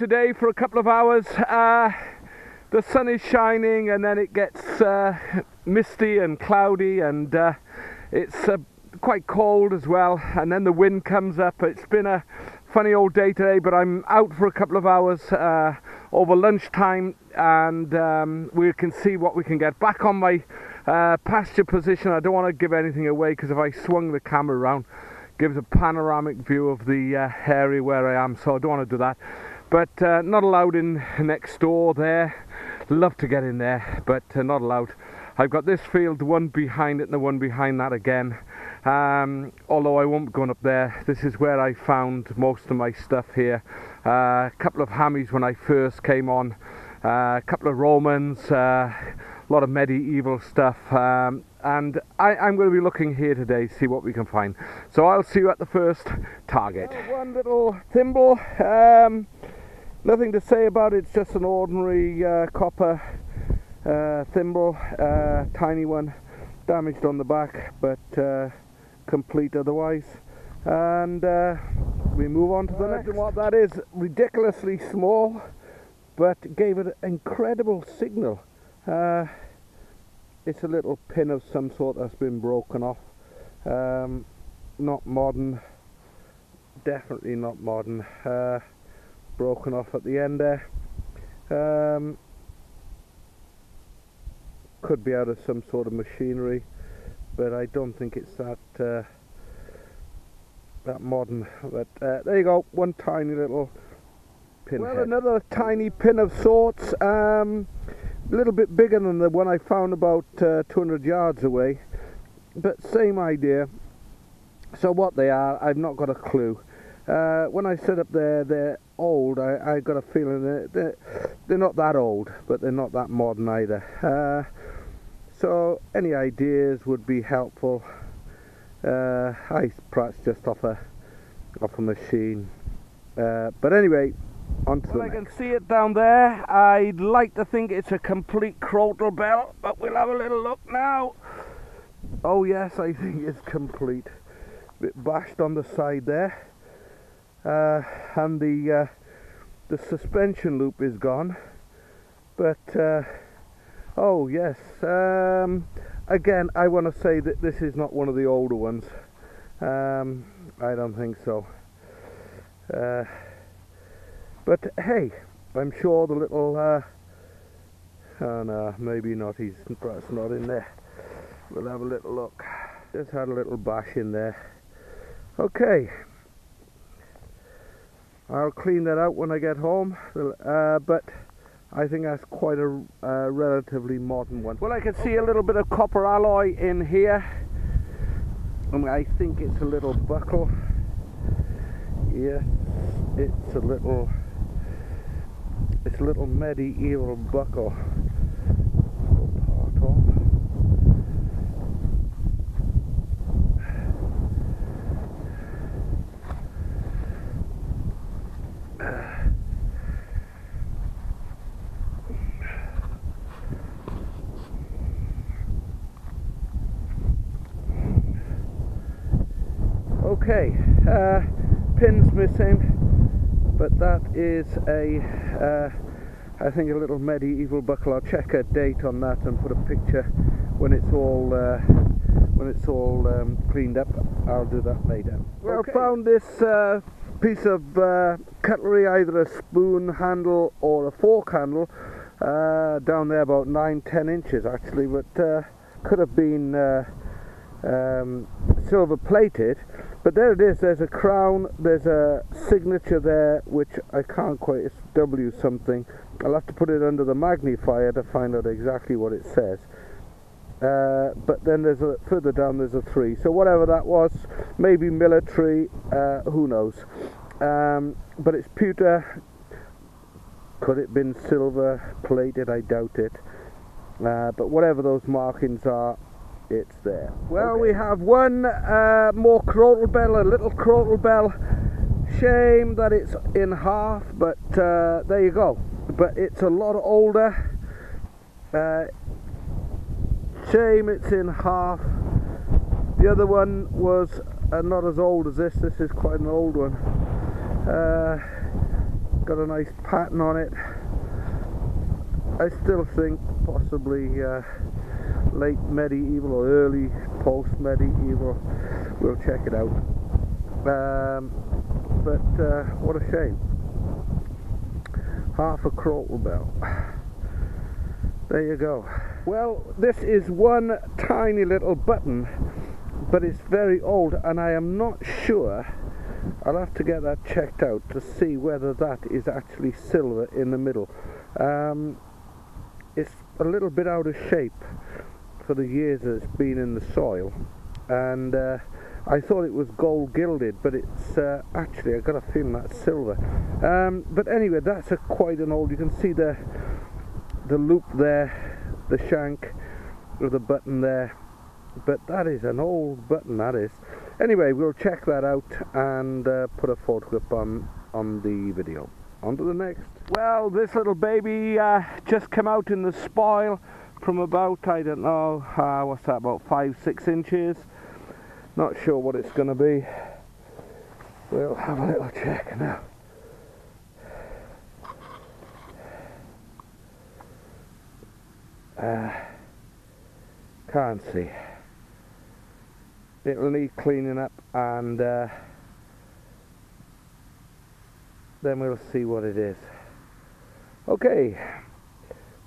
today for a couple of hours. The sun is shining and then it gets misty and cloudy, and it's quite cold as well, and then the wind comes up. It's been a funny old day today, but I'm out for a couple of hours over lunchtime, and we can see what we can get. Back on my pasture position. I don't want to give anything away, because if I swung the camera around, it gives a panoramic view of the area where I am, so I don't want to do that. But not allowed in next door there. Love to get in there, but not allowed. I've got this field, the one behind it and the one behind that again. Although I won't be going up there. This is where I found most of my stuff here. A couple of hammies when I first came on, a couple of Romans, a lot of medieval stuff, and I'm going to be looking here today, see what we can find. So I'll see you at the first target. One little thimble, nothing to say about it. It's just an ordinary copper thimble, tiny one, damaged on the back, but complete otherwise. And we move on to the next. What that is, ridiculously small, but gave it an incredible signal. It's a little pin of some sort that's been broken off. Not modern, definitely not modern. Broken off at the end there. Could be out of some sort of machinery, but I don't think it's that that modern. But there you go, one tiny little pin. Well, another tiny pin of sorts, a little bit bigger than the one I found about 200 yards away, but same idea. So what they are, I've not got a clue. When I said up there they're old, I got a feeling that they're not that old, but they're not that modern either. So any ideas would be helpful. I perhaps just off a machine. But anyway, on to the next. I can see it down there. I'd like to think it's a complete Crotal Bell, but we'll have a little look now. Oh yes, I think it's complete. Bit bashed on the side there. And the suspension loop is gone, but oh yes, again I want to say that this is not one of the older ones. I don't think so, but hey, I'm sure the little oh no, maybe not, he's perhaps not in there. We'll have a little look. Just had a little bash in there. Okay, I'll clean that out when I get home, but I think that's quite a relatively modern one. Well, I can see a little bit of copper alloy in here, and I think it's a little buckle. Yes, it's a little medieval buckle. Okay, pins missing, but that is I think a little medieval buckle. I'll check a date on that and put a picture when it's all cleaned up. I'll do that later. Well, okay. I found this piece of cutlery, either a spoon handle or a fork handle, down there about 9-10 inches actually, but could have been silver plated. But there it is, there's a crown, there's a signature there which I can't quite, it's W something. I'll have to put it under the magnifier to find out exactly what it says. But then there's further down there's a 3, so whatever that was, maybe military, who knows. But it's pewter. Could it have been silver plated? I doubt it. But whatever those markings are, it's there. Well, okay. We have one more Crotal Bell, a little Crotal Bell. Shame that it's in half, but there you go. But it's a lot older. Shame it's in half. The other one was not as old as this. This is quite an old one. got a nice pattern on it. I still think possibly late medieval or early post-medieval. We'll check it out. But what a shame. Half a Crotal Bell. There you go. Well, this is one tiny little button, but it's very old, and I am not sure. I'll have to get that checked out to see whether that is actually silver in the middle. It's a little bit out of shape for the years that it's been in the soil, and I thought it was gold gilded, but it's actually, I got a feeling that's silver. But anyway, that's quite an old. You can see the loop there, the shank of the button there, but that is an old button, that is. Anyway, we'll check that out and put a photograph on the video. On to the next. Well, this little baby just came out in the spoil from about, I don't know, what's that, about 5-6 inches. Not sure what it's going to be. We'll have a little check now. Can't see. It'll need cleaning up, and then we'll see what it is. Okay,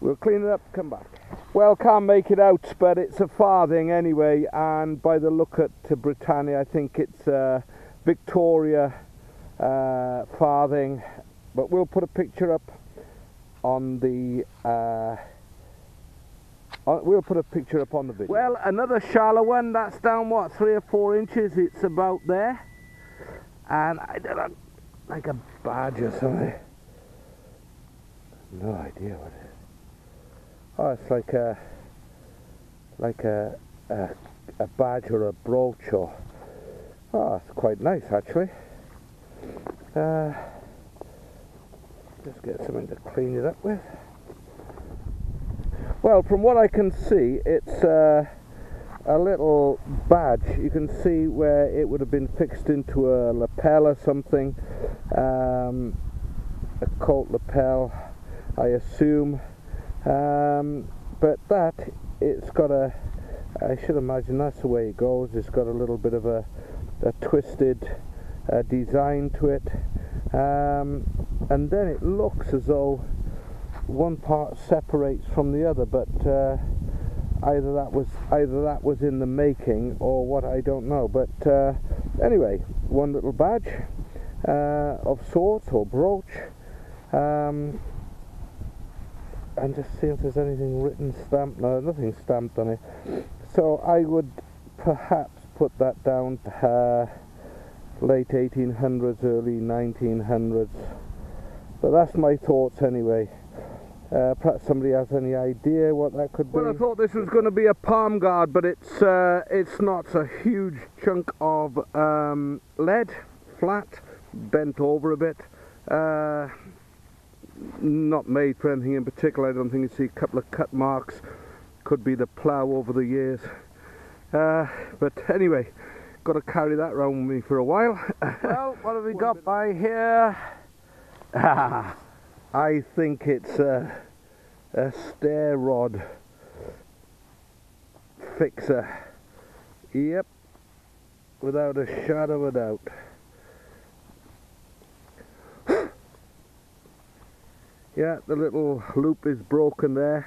we'll clean it up, come back. Well, can't make it out, but it's a farthing anyway, and by the look at Britannia, I think it's a Victoria farthing, but we'll put a picture up on the we'll put a picture up on the video. Well, another shallow one. That's down what, 3 or 4 inches. It's about there, and I don't know, like a badge or something. No idea what it is. Oh, it's like a badge or a brooch, or oh, it's quite nice actually. Just get something to clean it up with. Well, from what I can see, it's a little badge. You can see where it would have been fixed into a lapel or something, a coat lapel, I assume. But that, it's got a, I should imagine that's the way it goes. It's got a little bit of a twisted design to it, and then it looks as though one part separates from the other, but either that was in the making or what, I don't know. But anyway, one little badge of sorts, or brooch, and just see if there's anything written, stamped. No, nothing stamped on it, so I would perhaps put that down late 1800s, early 1900s, but that's my thoughts anyway. Perhaps somebody has any idea what that could be. Well, I thought this was going to be a palm guard, but it's not. It's a huge chunk of lead, flat, bent over a bit. Not made for anything in particular. I don't think you see a couple of cut marks. Could be the plough over the years. But anyway, got to carry that around with me for a while. Well, what have we got by here? I think it's a stair rod fixer. Yep, without a shadow of a doubt. Yeah, the little loop is broken there.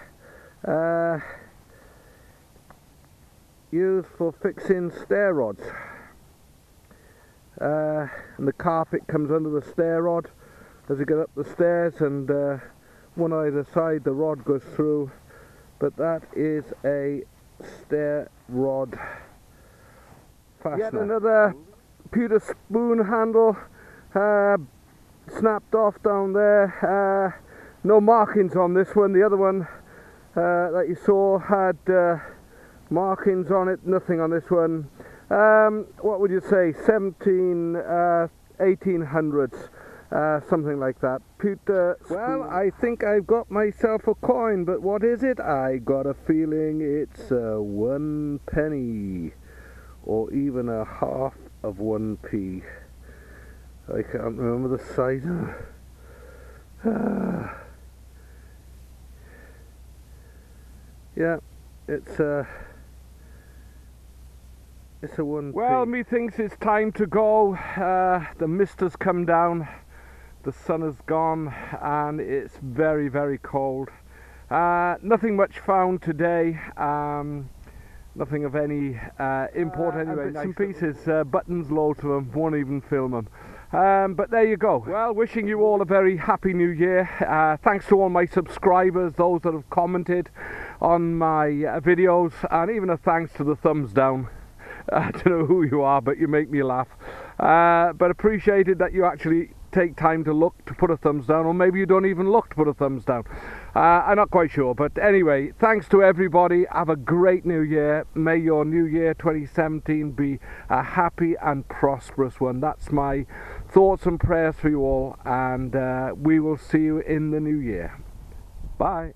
Used for fixing stair rods. And the carpet comes under the stair rod as you get up the stairs, and one either side the rod goes through. But that is a stair rod fastener. Yet another pewter spoon handle, snapped off down there. No markings on this one. The other one that you saw had markings on it. Nothing on this one. What would you say, 1800s, something like that. Pewter spoon. Well, I think I've got myself a coin, but what is it? I got a feeling it's 1 penny, or even a half of 1p. I can't remember the size of it. Yeah, it's a one. Well, methinks it's time to go. The mist has come down, the sun has gone, and it's very, very cold. Nothing much found today. Nothing of any import anyway. Bits and pieces, buttons, loads of them, won't even film them. But there you go. Well, wishing you all a very happy new year. Thanks to all my subscribers, those that have commented on my videos, and even a thanks to the thumbs down. I don't know who you are, but you make me laugh. But appreciated that you actually take time to look to put a thumbs down, or maybe you don't even look to put a thumbs down. I'm not quite sure, but anyway, thanks to everybody. Have a great new year. May your new year 2017 be a happy and prosperous one. That's my thoughts and prayers for you all, and we will see you in the new year. Bye.